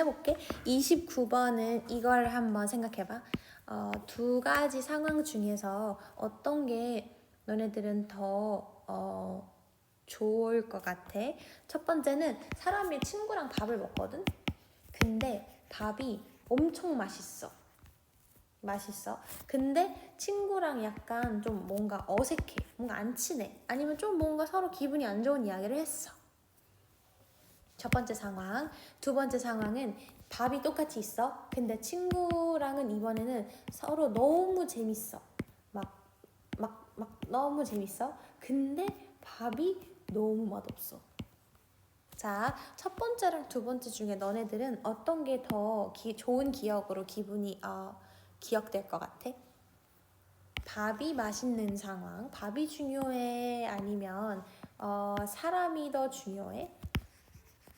해볼게. 29번은 이걸 한번 생각해봐. 두 가지 상황 중에서 어떤 게 너네들은 더 좋을 것 같아? 첫 번째는 사람이 친구랑 밥을 먹거든? 근데 밥이 엄청 맛있어. 근데 친구랑 약간 좀 뭔가 어색해. 뭔가 안 친해. 아니면 좀 뭔가 서로 기분이 안 좋은 이야기를 했어. 첫 번째 상황. 두 번째 상황은 밥이 똑같이 있어. 근데 친구랑은 이번에는 서로 너무 재밌어. 막 너무 재밌어. 근데 밥이 너무 맛없어. 자, 첫 번째랑 두 번째 중에 너네들은 어떤 게 더 좋은 기억으로 기분이 기억될 것 같아? 밥이 맛있는 상황. 밥이 중요해? 아니면 사람이 더 중요해?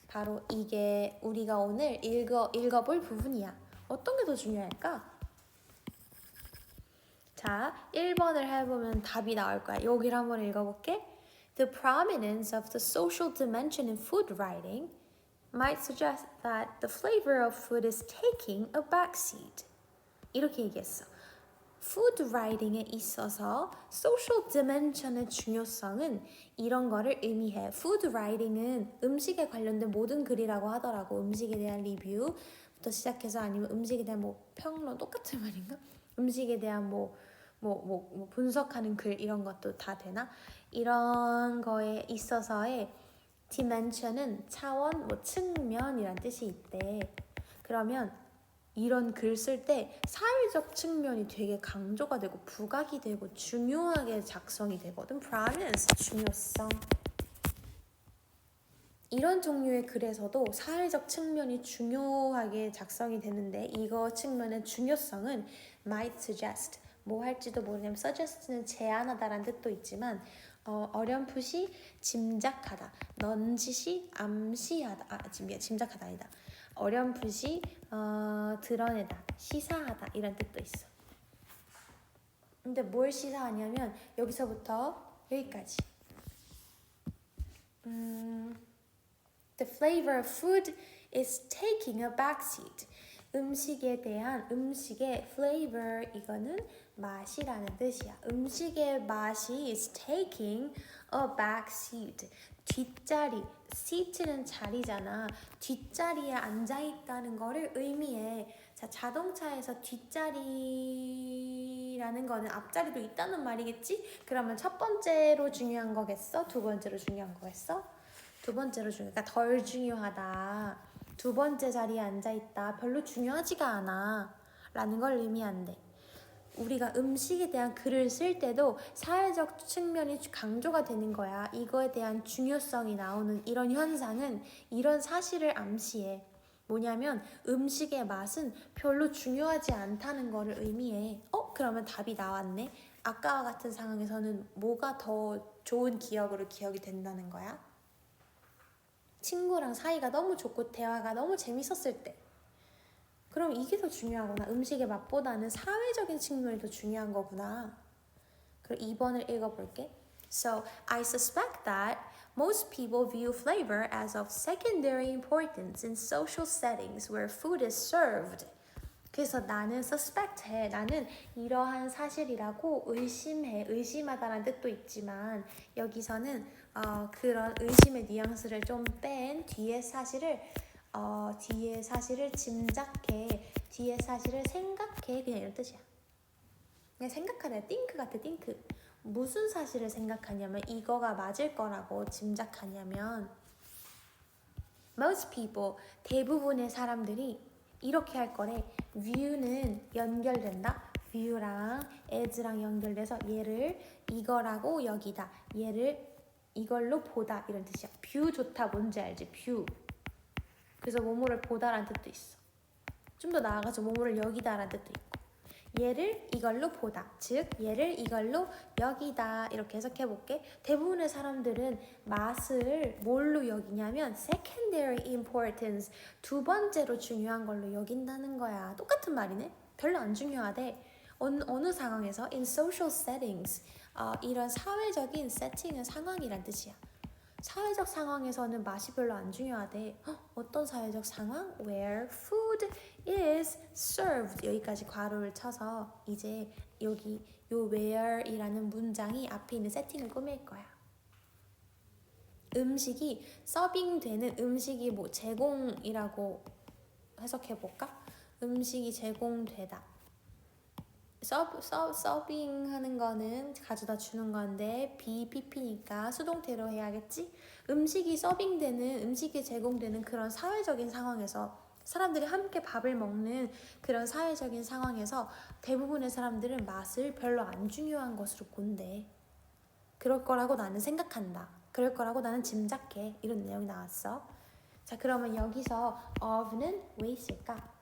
바로 이게 우리가 오늘 읽어볼 부분이야. 어떤 게 더 중요할까? 자, 1번을 해보면 답이 나올 거야. 여기를 한번 읽어볼게. The prominence of the social dimension in food writing might suggest that the flavor of food is taking a backseat. 이렇게 얘기했어. 푸드 라이팅에 있어서 소셜 디멘션의 중요성은 이런 거를 의미해. 푸드 라이팅은 음식에 관련된 모든 글이라고 하더라고. 음식에 대한 리뷰부터 시작해서 아니면 음식에 대한 뭐 평론 똑같은 말인가? 음식에 대한 뭐 분석하는 글 이런 것도 다 되나? 이런 거에 있어서의 디멘션은 차원, 측면이란 뜻이 있대. 그러면 이런 글 쓸 때 사회적 측면이 되게 강조가 되고 부각이 되고 중요하게 작성이 되거든. prominence, 중요성. 이런 종류의 글에서도 사회적 측면이 중요하게 작성이 되는데 이거 측면의 중요성은 might suggest, 뭐 할지도 모르냐면 suggest는 제안하다라는 뜻도 있지만 어렴풋이 짐작하다, 넌지시 암시하다, 짐작하다 아니다. 어렴풋이 드러내다, 시사하다 이런 뜻도 있어. 근데 뭘 시사하냐면 여기서부터 여기까지. The flavor of food is taking a backseat. 음식에 대한 음식의 flavor 이거는 맛이라는 뜻이야. 음식의 맛이 is taking a backseat. 뒷자리, seat는 자리잖아. 뒷자리에 앉아있다는 거를 의미해. 자, 자동차에서 뒷자리라는 거는 앞자리도 있다는 말이겠지? 그러면 첫 번째로 중요한 거겠어? 두 번째로 중요한 거겠어? 두 번째로 중요하다. 덜 중요하다. 두 번째 자리에 앉아있다. 별로 중요하지가 않아. 라는 걸 의미한대. 우리가 음식에 대한 글을 쓸 때도 사회적 측면이 강조가 되는 거야. 이거에 대한 중요성이 나오는 이런 현상은 이런 사실을 암시해. 뭐냐면 음식의 맛은 별로 중요하지 않다는 거를 의미해. 그러면 답이 나왔네. 아까와 같은 상황에서는 뭐가 더 좋은 기억으로 기억이 된다는 거야? 친구랑 사이가 너무 좋고 대화가 너무 재밌었을 때. 그럼 이게 더 중요하구나. 음식의 맛보다는 사회적인 측면이 더 중요한 거구나. 그럼 2번을 읽어볼게. So, I suspect that most people view flavor as of secondary importance in social settings where food is served. 그래서 나는 suspect 해. 나는 이러한 사실이라고 의심해. 의심하다라는 뜻도 있지만 여기서는 그런 의심의 뉘앙스를 좀 뺀 뒤에 사실을 짐작해. 뒤에 사실을 생각해. 그냥 이런 뜻이야. 그냥 생각하래. think 같아. think. 무슨 사실을 생각하냐면 이거가 맞을 거라고 짐작하냐면 most people, 대부분의 사람들이 이렇게 할 거래. view는 연결된다. view랑 as랑 연결돼서 얘를 이거라고 여기다. 얘를 이걸로 보다 이런 뜻이야. view 좋다 뭔지 알지? view. 그래서 뭐뭐를 보다라는 뜻도 있어. 좀 더 나아가서 뭐뭐를 여기다라는 뜻도 있고. 얘를 이걸로 보다. 즉 얘를 이걸로 여기다. 이렇게 해석해볼게. 대부분의 사람들은 맛을 뭘로 여기냐면 secondary importance, 두 번째로 중요한 걸로 여긴다는 거야. 똑같은 말이네. 별로 안 중요하대. 어느 상황에서 in social settings, 이런 사회적인 세팅은 상황이란 뜻이야. 사회적 상황에서는 맛이 별로 안 중요하대. 어떤 사회적 상황? Where food is served. 여기까지 괄호를 쳐서 이제 여기 요 where이라는 문장이 앞에 있는 세팅을 꾸밀 거야. 음식이 서빙되는 음식이 뭐 제공이라고 해석해 볼까? 음식이 제공되다. 서빙하는 거는 가져다 주는 건데 BPP니까 수동태로 해야겠지? 음식이 서빙되는, 음식이 제공되는 그런 사회적인 상황에서 사람들이 함께 밥을 먹는 그런 사회적인 상황에서 대부분의 사람들은 맛을 별로 안 중요한 것으로 본대. 그럴 거라고 나는 생각한다. 그럴 거라고 나는 짐작해. 이런 내용이 나왔어. 자, 그러면 여기서 of는 왜 있을까?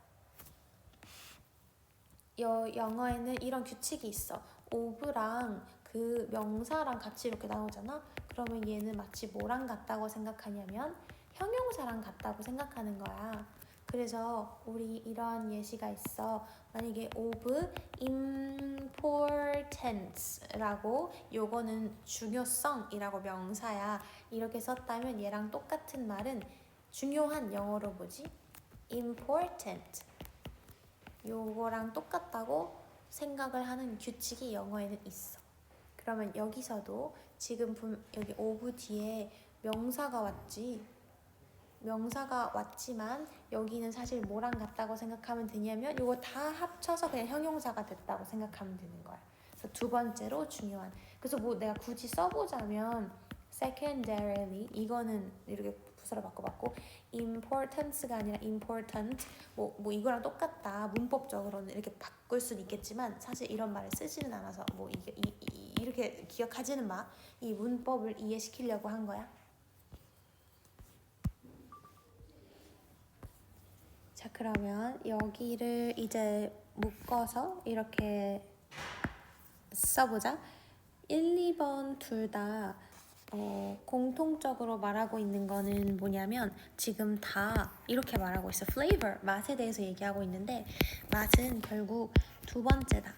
영어에는 이런 규칙이 있어. of랑 그 명사랑 같이 이렇게 나오잖아. 그러면 얘는 마치 뭐랑 같다고 생각하냐면 형용사랑 같다고 생각하는 거야. 그래서 우리 이런 예시가 있어. 만약에 of importance라고, 요거는 중요성이라고 명사야. 이렇게 썼다면 얘랑 똑같은 말은 중요한, 영어로 뭐지? important. 요거랑 똑같다고 생각을 하는 규칙이 영어에는 있어. 그러면 여기서도 지금 여기 of 뒤에 명사가 왔지. 명사가 왔지만 여기는 사실 뭐랑 같다고 생각하면 되냐면 요거 다 합쳐서 그냥 형용사가 됐다고 생각하면 되는 거야. 그래서 두 번째로 중요한. 그래서 뭐 내가 굳이 써보자면 secondarily, 이거는 이렇게 부사로 바꿔봤고 importance가 아니라 important, 뭐 이거랑 똑같다. 문법적으로는 이렇게 바꿀 수는 있겠지만 사실 이런 말을 쓰지는 않아서 뭐 이렇게 기억하지는 마. 이 문법을 이해시키려고 한 거야. 자, 그러면 여기를 이제 묶어서 이렇게 써보자. 1, 2번 둘 다 공통적으로 말하고 있는 거는 뭐냐면 지금 다 이렇게 말하고 있어. flavor, 맛에 대해서 얘기하고 있는데 맛은 결국 두 번째다.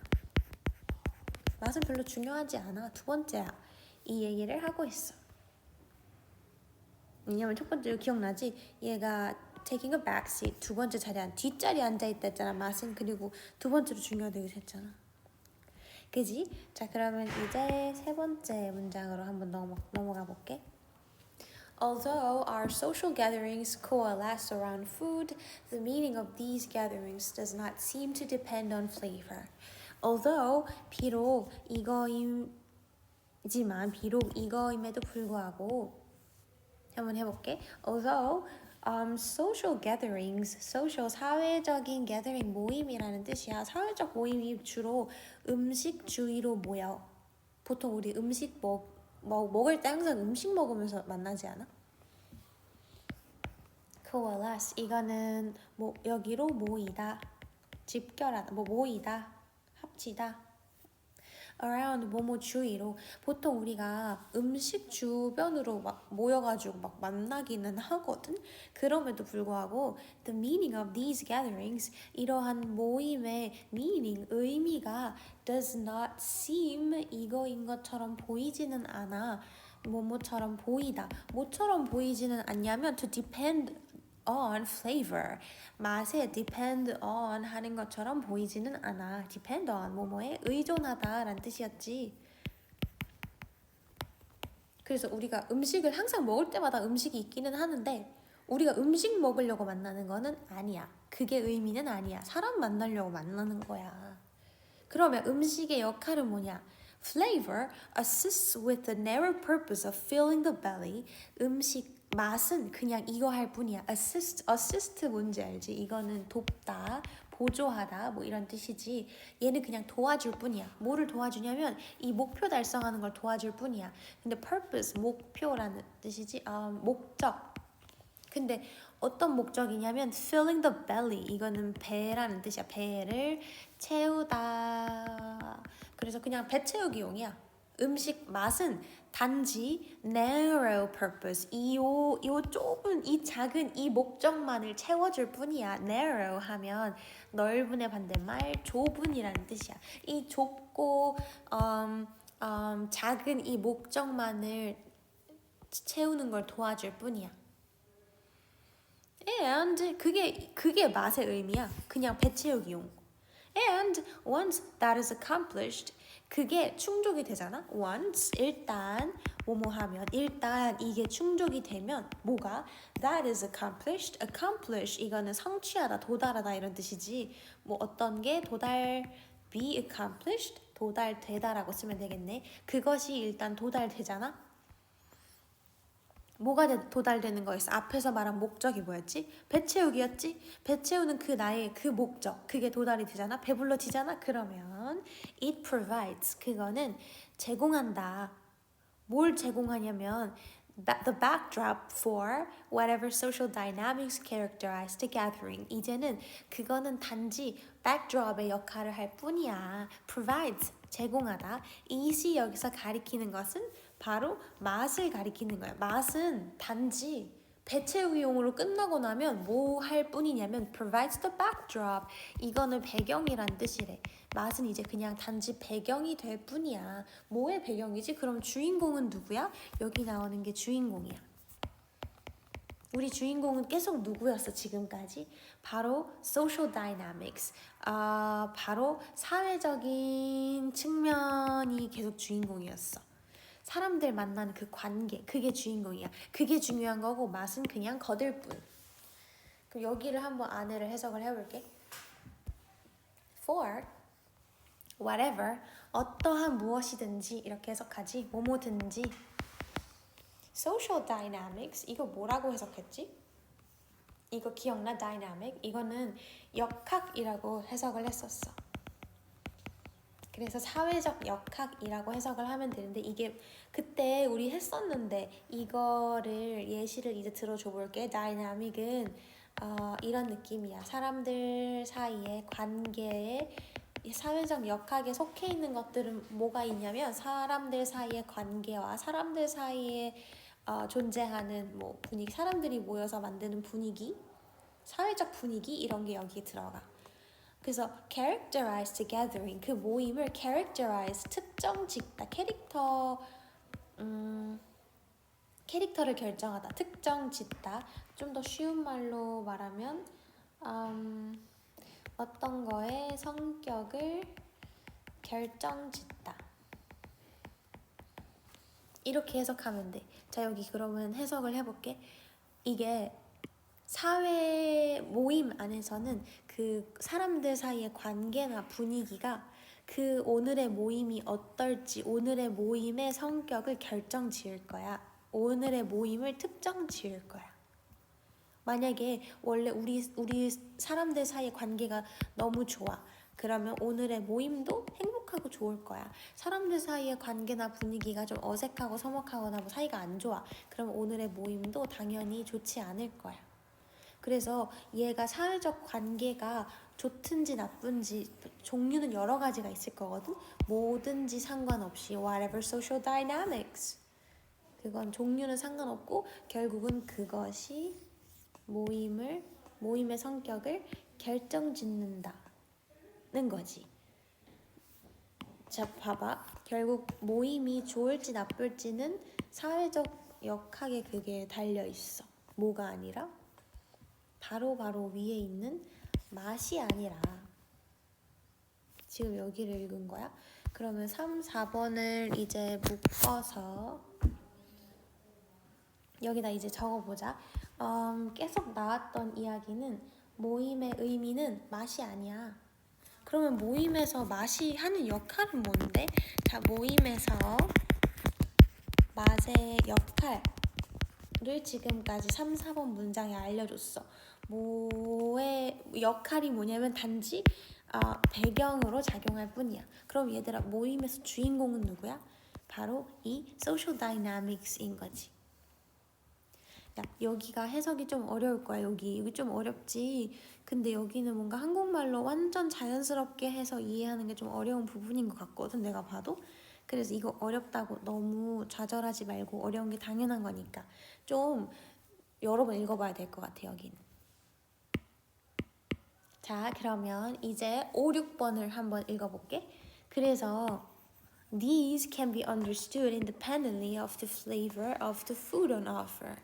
맛은 별로 중요하지 않아. 두 번째야. 이 얘기를 하고 있어. 왜냐면 첫 번째로 기억나지? 얘가 taking a backseat, 두 번째 자리에 뒷자리에 앉아있다 했잖아. 맛은. 그리고 두 번째로 중요하다고 했잖아. 그지? 자, 그러면 이제 세 번째 문장으로 한번 넘어가 볼게. Although our social gatherings coalesce around food, the meaning of these gatherings does not seem to depend on flavor. Although, 비록 이거임에도 불구하고 한번 해볼게. Although social gatherings, social 사회적인 gathering 모임이라는 뜻이야. 사회적 모임이 주로 음식 주위로 모여. 보통 우리 음식 먹을 때 항상 음식 먹으면서 만나지 않아? coalesce, 이거는 여기로 모이다, 집결하다, 모이다, 합치다. around 뭐뭐 주위로. 보통 우리가 음식 주변으로 막 모여가지고 막 만나기는 하거든. 그럼에도 불구하고 the meaning of these gatherings, 이러한 모임의 meaning, 의미가 does not seem, 이거인 것처럼 보이지는 않아. 뭐뭐처럼 보이다. 뭐처럼 보이지는 않냐면 to depend on flavor, 맛에 depend on 하는 것처럼 보이지는 않아. depend on 뭐뭐에 의존하다 라는 뜻이었지. 그래서 우리가 음식을 항상 먹을 때마다 음식이 있기는 하는데 우리가 음식 먹으려고 만나는 거는 아니야. 그게 의미는 아니야. 사람 만나려고 만나는 거야. 그러면 음식의 역할은 뭐냐? Flavor assists with the narrow purpose of filling the belly. 맛은 그냥 이거 할 뿐이야. assist 뭔지 알지? 이거는 돕다, 보조하다 뭐 이런 뜻이지. 얘는 그냥 도와줄 뿐이야. 뭐를 도와주냐면 이 목표 달성하는 걸 도와줄 뿐이야. 근데 purpose, 목표라는 뜻이지. 목적. 근데 어떤 목적이냐면 filling the belly, 이거는 배라는 뜻이야. 배를 채우다. 그래서 그냥 배 채우기용이야. 음식 맛은 단지 narrow purpose, 이 좁은, 이 작은 이 목적만을 채워줄 뿐이야. narrow 하면 넓은의 반대말 좁은이라는 뜻이야. 이 좁고 작은 이 목적만을 채우는 걸 도와줄 뿐이야. And 그게 맛의 의미야. 그냥 배 채우기용. And once that is accomplished, 그게 충족이 되잖아. Once 일단 뭐뭐 하면 일단 이게 충족이 되면 뭐가 that is accomplished. accomplish 이거는 성취하다, 도달하다 이런 뜻이지. 뭐 어떤 게 be accomplished 도달되다라고 쓰면 되겠네. 그것이 일단 도달되잖아. 뭐가 도달되는 거였어? 앞에서 말한 목적이 뭐였지? 배 채우기였지? 배 채우는 그 나의 그 목적, 그게 도달이 되잖아? 배불러지잖아? 그러면 it provides, 그거는 제공한다. 뭘 제공하냐면 the backdrop for whatever social dynamics characterize the gathering. 이제는 그거는 단지 backdrop의 역할을 할 뿐이야. provides, 제공하다. it이 여기서 가리키는 것은 바로 맛을 가리키는 거야. 맛은 단지 배 채우기용으로 끝나고 나면 뭐 할 뿐이냐면 provides the backdrop. 이거는 배경이란 뜻이래. 맛은 이제 그냥 단지 배경이 될 뿐이야. 뭐의 배경이지? 그럼 주인공은 누구야? 여기 나오는 게 주인공이야. 우리 주인공은 계속 누구였어 지금까지? 바로 social dynamics. 바로 사회적인 측면이 계속 주인공이었어. 사람들 만나는 그 관계, 그게 주인공이야. 그게 중요한 거고 맛은 그냥 거들 뿐. 그럼 여기를 한번 안에를 해석을 해볼게. For whatever, 어떠한 무엇이든지 이렇게 해석하지. 뭐뭐든지. social dynamics, 이거 뭐라고 해석했지? 이거 기억나? dynamic? 이거는 역학이라고 해석을 했었어. 그래서 사회적 역학이라고 해석을 하면 되는데 이게 그때 우리 했었는데 이거를 예시를 이제 들어줘 볼게. 다이나믹은 이런 느낌이야. 사람들 사이의 관계에 사회적 역학에 속해 있는 것들은 뭐가 있냐면 사람들 사이의 관계와 사람들 사이에 존재하는 뭐 분위기, 사람들이 모여서 만드는 분위기, 사회적 분위기 이런 게 여기에 들어가. 그래서 characterize the gathering, 그 모임을 characterize, 특정 짓다, 캐릭터를 결정하다, 특정 짓다. 좀 더 쉬운 말로 말하면 어떤 거의 성격을 결정 짓다. 이렇게 해석하면 돼. 자, 여기 그러면 해석을 해볼게. 이게 사회 모임 안에서는 그 사람들 사이의 관계나 분위기가 그 오늘의 모임이 어떨지, 오늘의 모임의 성격을 결정 지을 거야. 오늘의 모임을 특정 지을 거야. 만약에 원래 우리 사람들 사이의 관계가 너무 좋아. 그러면 오늘의 모임도 행복하고 좋을 거야. 사람들 사이의 관계나 분위기가 좀 어색하고 서먹하거나 뭐 사이가 안 좋아. 그러면 오늘의 모임도 당연히 좋지 않을 거야. 그래서 얘가 사회적 관계가 좋든지 나쁜지 종류는 여러 가지가 있을 거거든. 뭐든지 상관없이 whatever social dynamics, 그건 종류는 상관없고 결국은 그것이 모임의 성격을 결정짓는다는 거지. 자, 봐봐. 결국 모임이 좋을지 나쁠지는 사회적 역학에 그게 달려있어. 뭐가 아니라 바로 위에 있는 맛이 아니라. 지금 여기를 읽은 거야? 그러면 3, 4번을 이제 묶어서 여기다 이제 적어보자. 계속 나왔던 이야기는 모임의 의미는 맛이 아니야. 그러면 모임에서 맛이 하는 역할은 뭔데? 자, 모임에서 맛의 역할을 지금까지 3, 4번 문장에 알려줬어. 뭐의 역할이 뭐냐면 단지 배경으로 작용할 뿐이야. 그럼 얘들아, 모임에서 주인공은 누구야? 바로 이 social dynamics인 거지. 야, 여기가 해석이 좀 어려울 거야. 여기 좀 어렵지. 근데 여기는 뭔가 한국말로 완전 자연스럽게 해서 이해하는 게 좀 어려운 부분인 것 같거든, 내가 봐도. 그래서 이거 어렵다고 너무 좌절하지 말고, 어려운 게 당연한 거니까 좀 여러 번 읽어봐야 될 것 같아, 여기는. 자, 그러면 이제 5, 6번을 한번 읽어볼게. 그래서 These can be understood independently of the flavor of the food on offer.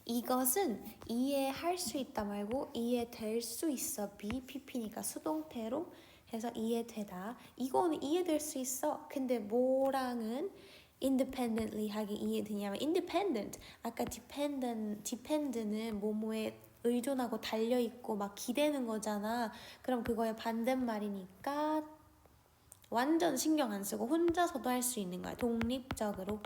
이것은 이해할 수 있다 말고 이해될 수 있어. BPP니까 수동태로 해서 이해되다. 이거는 이해될 수 있어. 근데 뭐랑은 independently 하기 이해되냐면 independent. 아까 depend는 뭐뭐에 의존하고 달려있고 막 기대는 거잖아. 그럼 그거의 반대말이니까 완전 신경 안 쓰고 혼자서도 할 수 있는 거야. 독립적으로.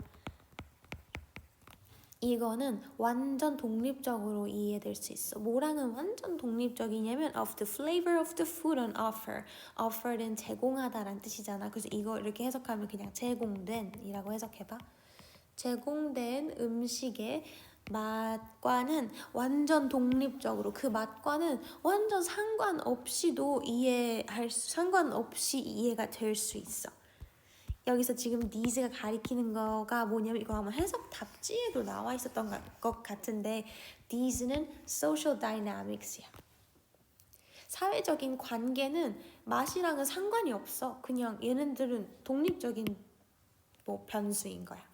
이거는 완전 독립적으로 이해될 수 있어. 뭐랑은 완전 독립적이냐면 of the flavor of the food on offer. offer는 제공하다라는 뜻이잖아. 그래서 이거 이렇게 해석하면 그냥 제공된 이라고 해석해봐. 제공된 음식의 맛과는 완전 독립적으로 그 맛과는 완전 상관없이도 상관없이 이해가 될 수 있어. 여기서 지금 needs가 가리키는 거가 뭐냐면 이거 아마 해석 답지에도 나와 있었던 것 같은데 needs는 social dynamics이야. 사회적인 관계는 맛이랑은 상관이 없어. 그냥 얘네들은 독립적인 뭐 변수인 거야.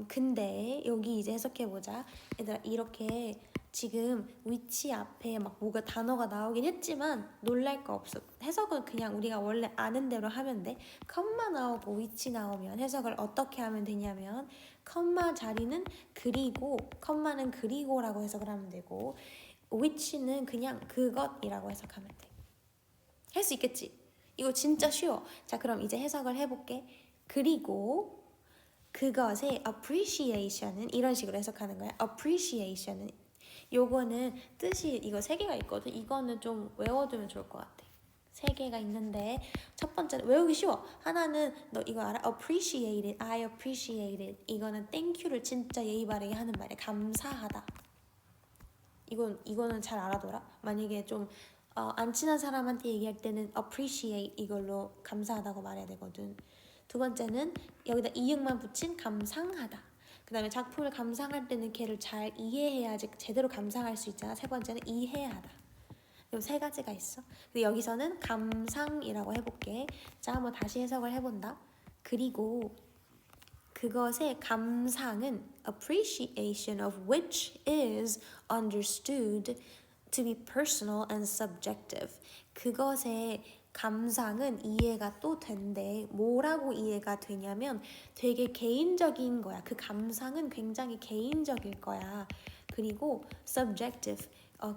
근데 여기 이제 해석해보자. 얘들아 이렇게 지금 위치 앞에 막 뭐가 단어가 나오긴 했지만 놀랄 거 없어. 해석은 그냥 우리가 원래 아는 대로 하면 돼. 컴마 나오고 위치 나오면 해석을 어떻게 하면 되냐면 컴마 자리는 그리고 컴마는 그리고라고 해석을 하면 되고 위치는 그냥 그것이라고 해석하면 돼. 할 수 있겠지? 이거 진짜 쉬워. 자 그럼 이제 해석을 해볼게. 그리고 그것의 appreciation은 이런 식으로 해석하는 거야. appreciation은 요거는 뜻이 이거 세 개가 있거든. 이거는 좀 외워두면 좋을 것 같아. 세 개가 있는데 첫 번째는 외우기 쉬워. 하나는 너 이거 알아? appreciate it, I appreciate it. 이거는 thank you를 진짜 예의 바르게 하는 말이야. 감사하다. 이거는 잘 알아둬라. 만약에 좀 안 친한 사람한테 얘기할 때는 appreciate 이걸로 감사하다고 말해야 되거든. 두 번째는 여기다 이응만 붙인 감상하다. 그 다음에 작품을 감상할 때는 걔를 잘 이해해야지 제대로 감상할 수 있잖아. 세 번째는 이해하다. 이 세 가지가 있어. 근데 여기서는 감상이라고 해볼게. 자, 한번 다시 해석을 해본다. 그리고 그것의 감상은 appreciation of which is understood to be personal and subjective. 그것의 감상은 이해가 또 된대. 뭐라고 이해가 되냐면 되게 개인적인 거야. 그 감상은 굉장히 개인적일 거야. 그리고 subjective,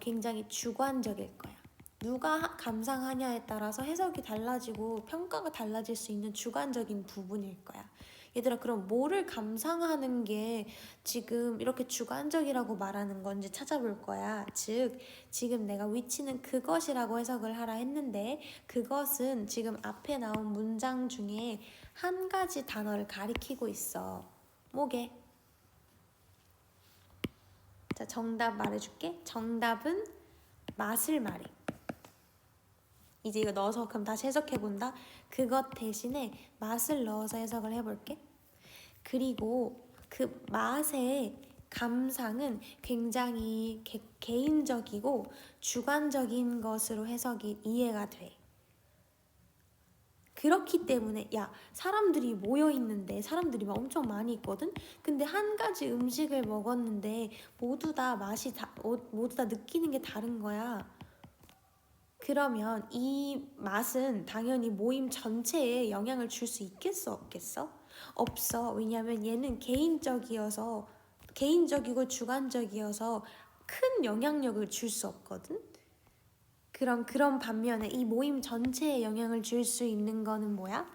굉장히 주관적일 거야. 누가 감상하냐에 따라서 해석이 달라지고 평가가 달라질 수 있는 주관적인 부분일 거야. 얘들아 그럼 뭐를 감상하는 게 지금 이렇게 주관적이라고 말하는 건지 찾아볼 거야. 즉 지금 내가 위치는 그것이라고 해석을 하라 했는데 그것은 지금 앞에 나온 문장 중에 한 가지 단어를 가리키고 있어. 뭐게? 자 정답 말해줄게. 정답은 맛을 말해. 이제 이거 넣어서 그럼 다시 해석해본다. 그것 대신에 맛을 넣어서 해석을 해볼게. 그리고 그 맛의 감상은 굉장히 개인적이고 주관적인 것으로 해석이 이해가 돼. 그렇기 때문에 야 사람들이 모여있는데 사람들이 막 엄청 많이 있거든? 근데 한 가지 음식을 먹었는데 모두 다 모두 다 느끼는 게 다른 거야. 그러면 이 맛은 당연히 모임 전체에 영향을 줄 수 있겠어? 없겠어? 없어. 왜냐면 얘는 개인적이고 주관적이어서 큰 영향력을 줄 수 없거든? 그런 반면에 이 모임 전체에 영향을 줄 수 있는 거는 뭐야?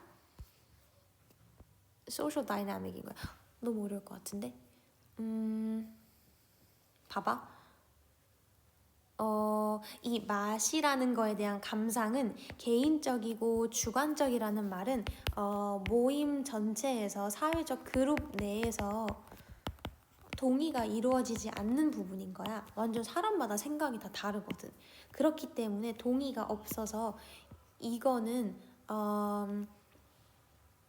소셜 다이나믹인 거야. 너무 어려울 것 같은데? 봐봐. 이 맛이라는 거에 대한 감상은 개인적이고 주관적이라는 말은 모임 전체에서 사회적 그룹 내에서 동의가 이루어지지 않는 부분인 거야. 완전 사람마다 생각이 다 다르거든. 그렇기 때문에 동의가 없어서 이거는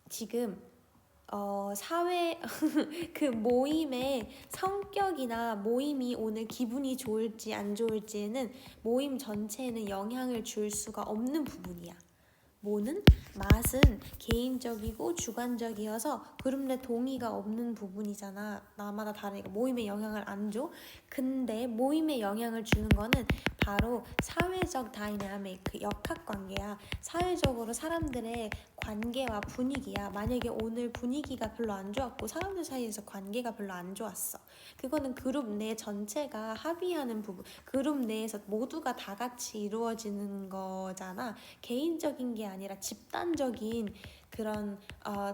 지금 사회 그 모임의 성격이나 모임이 오늘 기분이 좋을지 안 좋을지에는 모임 전체에는 영향을 줄 수가 없는 부분이야. 뭐는? 맛은 개인적이고 주관적이어서 그룹 내 동의가 없는 부분이잖아. 나마다 다르니까 모임에 영향을 안 줘. 근데 모임에 영향을 주는 거는 바로 사회적 다이나믹, 역학관계야. 사회적으로 사람들의 관계와 분위기야. 만약에 오늘 분위기가 별로 안 좋았고 사람들 사이에서 관계가 별로 안 좋았어. 그거는 그룹 내 전체가 합의하는 부분, 그룹 내에서 모두가 다 같이 이루어지는 거잖아. 개인적인 게 아니라 집단적인 그런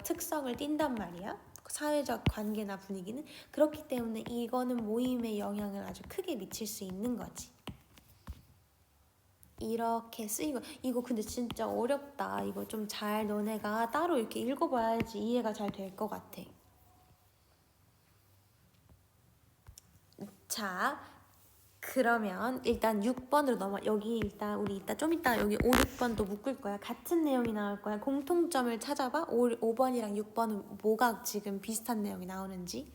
특성을 띈단 말이야. 사회적 관계나 분위기는. 그렇기 때문에 이거는 모임에 영향을 아주 크게 미칠 수 있는 거지. 이렇게 쓰이고, 이거 근데 진짜 어렵다. 이거 좀 잘 너네가 따로 이렇게 읽어봐야지 이해가 잘 될 것 같아. 자, 그러면 일단 6번으로 여기 일단 우리 이따 좀 이따 여기 5, 6번 또 묶을 거야. 같은 내용이 나올 거야. 공통점을 찾아봐. 5번이랑 6번은 뭐가 지금 비슷한 내용이 나오는지.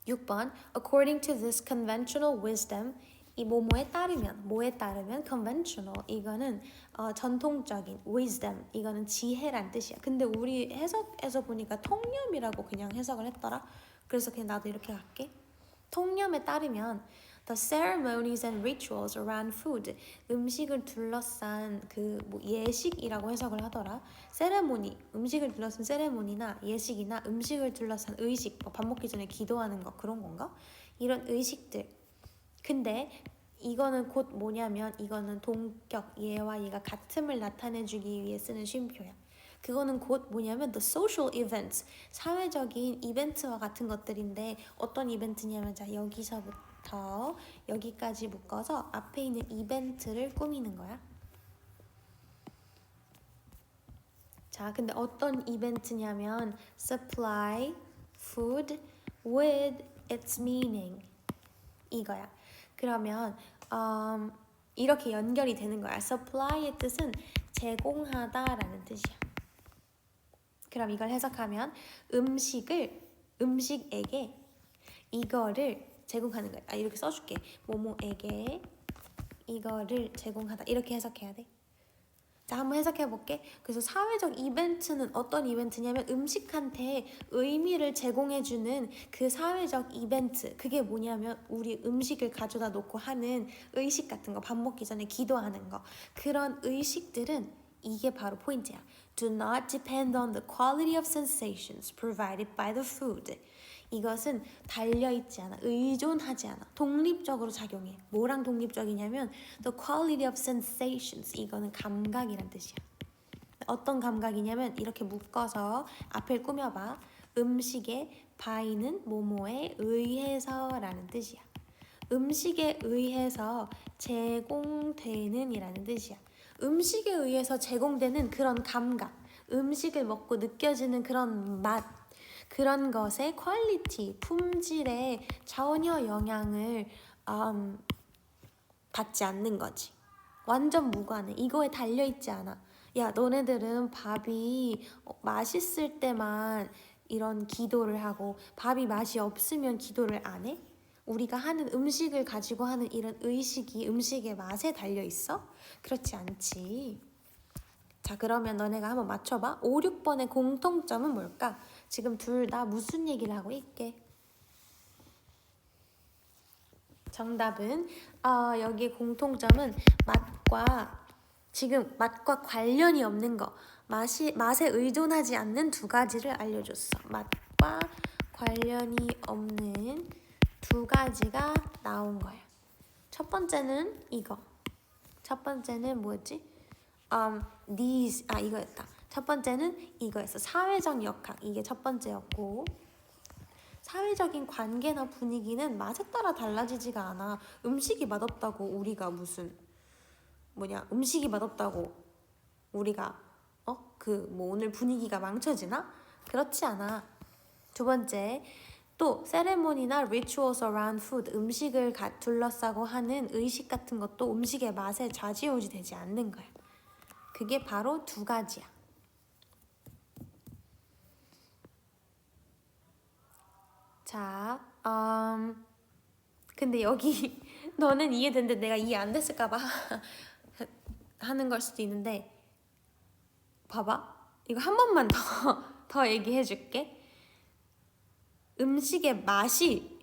6번 According to this conventional wisdom, 이 뭐뭐에 따르면 conventional, 이거는 전통적인, wisdom, 이거는 지혜란 뜻이야. 근데 우리 해석에서 보니까 통념이라고 그냥 해석을 했더라. 그래서 그냥 나도 이렇게 할게. 통념에 따르면 the ceremonies and rituals around food, 음식을 둘러싼 그 뭐 예식이라고 해석을 하더라. 세레모니, 음식을 둘러싼 세레모니나 예식이나 음식을 둘러싼 의식, 밥 먹기 전에 기도하는 거, 그런 건가? 이런 의식들. 근데 이거는 곧 뭐냐면 이거는 동격, 얘와 얘가 같음을 나타내주기 위해 쓰는 쉼표야. 그거는 곧 뭐냐면 the social events, 사회적인 이벤트와 같은 것들인데 어떤 이벤트냐면 자 여기서부터 여기까지 묶어서 앞에 있는 이벤트를 꾸미는 거야. 자, 근데 어떤 이벤트냐면 supply food with its meaning, 이거야. 그러면 이렇게 연결이 되는 거야. supply의 뜻은 제공하다라는 뜻이야. 그럼 이걸 해석하면 음식에게 이거를 제공하는 거야. 이렇게 써줄게. 뭐뭐에게 이거를 제공하다, 이렇게 해석해야 돼. 자, 한번 해석해볼게. 그래서 사회적 이벤트는 어떤 이벤트냐면 음식한테 의미를 제공해주는 그 사회적 이벤트. 그게 뭐냐면 우리 음식을 가져다 놓고 하는 의식 같은 거, 밥 먹기 전에 기도하는 거. 그런 의식들은 이게 바로 포인트야. Do not depend on the quality of sensations provided by the food. 이것은 달려있지 않아, 의존하지 않아, 독립적으로 작용해. 뭐랑 독립적이냐면 the quality of sensations, 이거는 감각이란 뜻이야. 어떤 감각이냐면 이렇게 묶어서 앞을 꾸며봐. 음식의 by는 뭐뭐에 의해서라는 뜻이야. 음식에 의해서 제공되는 이라는 뜻이야. 음식에 의해서 제공되는 그런 감각, 음식을 먹고 느껴지는 그런 맛, 그런 것의 퀄리티, 품질에 전혀 영향을 받지 않는 거지. 완전 무관해. 이거에 달려있지 않아. 야, 너네들은 밥이 맛있을 때만 이런 기도를 하고 밥이 맛이 없으면 기도를 안 해? 우리가 하는 음식을 가지고 하는 이런 의식이 음식의 맛에 달려있어? 그렇지 않지. 자, 그러면 너네가 한번 맞춰봐. 5, 6번의 공통점은 뭘까? 지금 둘 다 무슨 얘기를 하고 있게? 정답은 여기 공통점은 지금 맛과 관련이 없는 거, 맛에 의존하지 않는 두 가지를 알려줬어. 맛과 관련이 없는 두 가지가 나온 거야. 첫 번째는 이거. 첫 번째는 뭐였지? 이거였다. 첫 번째는 이거였어. 사회적 역학. 이게 첫 번째였고, 사회적인 관계나 분위기는 맛에 따라 달라지지가 않아. 음식이 맛없다고 우리가 음식이 맛없다고 우리가 오늘 분위기가 망쳐지나? 그렇지 않아. 두 번째, 또 세레모니나 rituals around food, 음식을 둘러싸고 하는 의식 같은 것도 음식의 맛에 좌지우지 되지 않는 거야. 그게 바로 두 가지야. 자, 근데 여기 너는 이해되는데 내가 이해 안 됐을까봐 하는 걸 수도 있는데, 봐봐. 이거 한 번만 더 얘기해 줄게. 음식의 맛이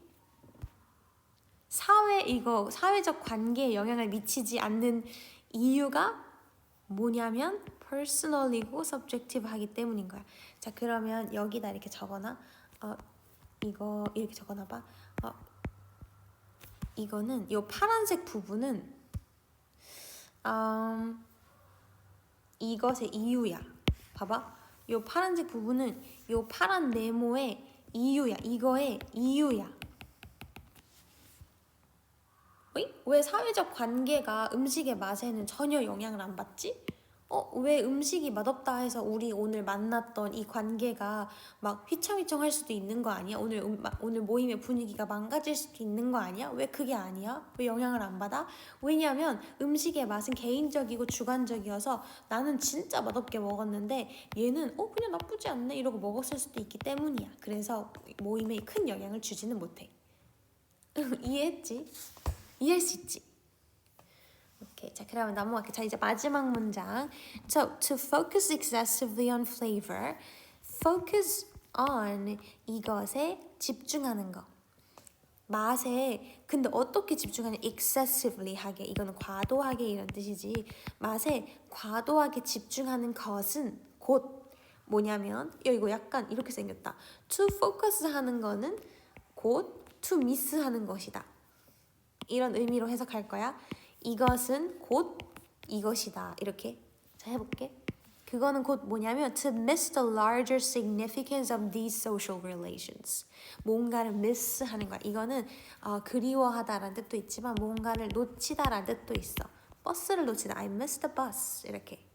사회적 관계에 영향을 미치지 않는 이유가 뭐냐면 personal이고 subjective하기 때문인 거야. 자, 그러면 여기다 이렇게 적어놔. 이거 이렇게 적어놔봐. 이거는 이 파란색 부분은 이것의 이유야. 봐봐. 이 파란색 부분은 이 파란 네모의 이유야. 이거의 이유야. 어이? 왜 사회적 관계가 음식의 맛에는 전혀 영향을 안 받지? 왜 음식이 맛없다 해서 우리 오늘 만났던 이 관계가 막 휘청휘청할 수도 있는 거 아니야? 오늘 모임의 분위기가 망가질 수도 있는 거 아니야? 왜 그게 아니야? 왜 영향을 안 받아? 왜냐면 음식의 맛은 개인적이고 주관적이어서 나는 진짜 맛없게 먹었는데 얘는 그냥 나쁘지 않네 이러고 먹었을 수도 있기 때문이야. 그래서 모임에 큰 영향을 주지는 못해. 이해했지? 이해할 수 있지? 오케이, 자 그러면 넘어갈게. 자 이제 마지막 문장. So to focus excessively on flavor, focus on 이것에 집중하는 거. 맛에 근데 어떻게 집중하냐? excessively 하게. 이거는 과도하게 이런 뜻이지. 맛에 과도하게 집중하는 것은 곧 뭐냐면 이거 약간 이렇게 생겼다. to focus 하는 거는 곧 to miss 하는 것이다. 이런 의미로 해석할 거야. 이것은 곧 이것이다. 이렇게. 자, 해볼게. 그거는 곧 뭐냐면 to miss the larger significance of these social relations. 뭔가를 miss 하는 거야. 이거는 그리워하다라는 뜻도 있지만 뭔가를 놓치다라는 뜻도 있어. 버스를 놓치다. I missed the bus. 이렇게.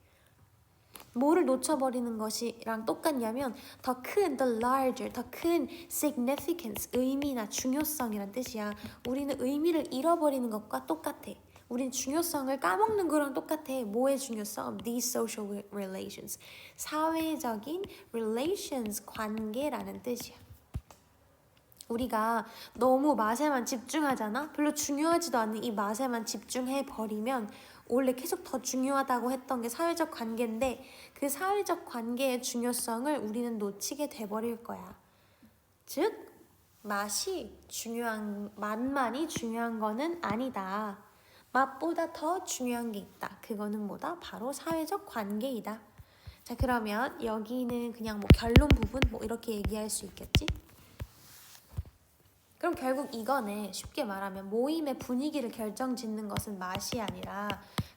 뭐를 놓쳐버리는 것이랑 똑같냐면 더 큰, the larger, 더 큰 significance, 의미나 중요성이란 뜻이야. 우리는 의미를 잃어버리는 것과 똑같아. 우린 중요성을 까먹는 거랑 똑같아. 뭐의 중요성? These social relations. 사회적인 relations, 관계라는 뜻이야. 우리가 너무 맛에만 집중하잖아? 별로 중요하지도 않은 이 맛에만 집중해버리면 원래 계속 더 중요하다고 했던 게 사회적 관계인데 그 사회적 관계의 중요성을 우리는 놓치게 돼버릴 거야. 즉, 맛만이 중요한 거는 아니다. 맛보다 더 중요한 게 있다. 그거는 뭐다? 바로 사회적 관계이다. 자, 그러면 여기는 그냥 뭐 결론 부분 뭐 이렇게 얘기할 수 있겠지? 그럼 결국 이거네. 쉽게 말하면 모임의 분위기를 결정짓는 것은 맛이 아니라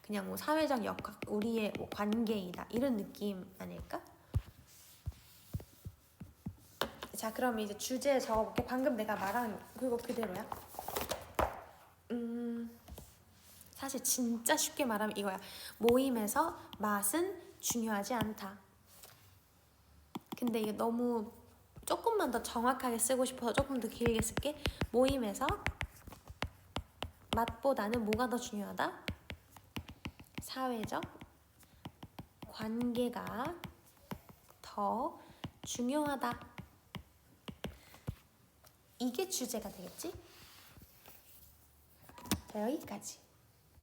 그냥 뭐 사회적 역학, 우리의 뭐 관계이다. 이런 느낌 아닐까? 자, 그럼 이제 주제에 적어볼게. 방금 내가 말한 그거 그대로야. 사실 진짜 쉽게 말하면 이거야. 모임에서 맛은 중요하지 않다. 근데 이게 너무 조금만 더 정확하게 쓰고 싶어서 조금 더 길게 쓸게. 모임에서 맛보다는 뭐가 더 중요하다? 사회적 관계가 더 중요하다. 이게 주제가 되겠지? 자, 여기까지.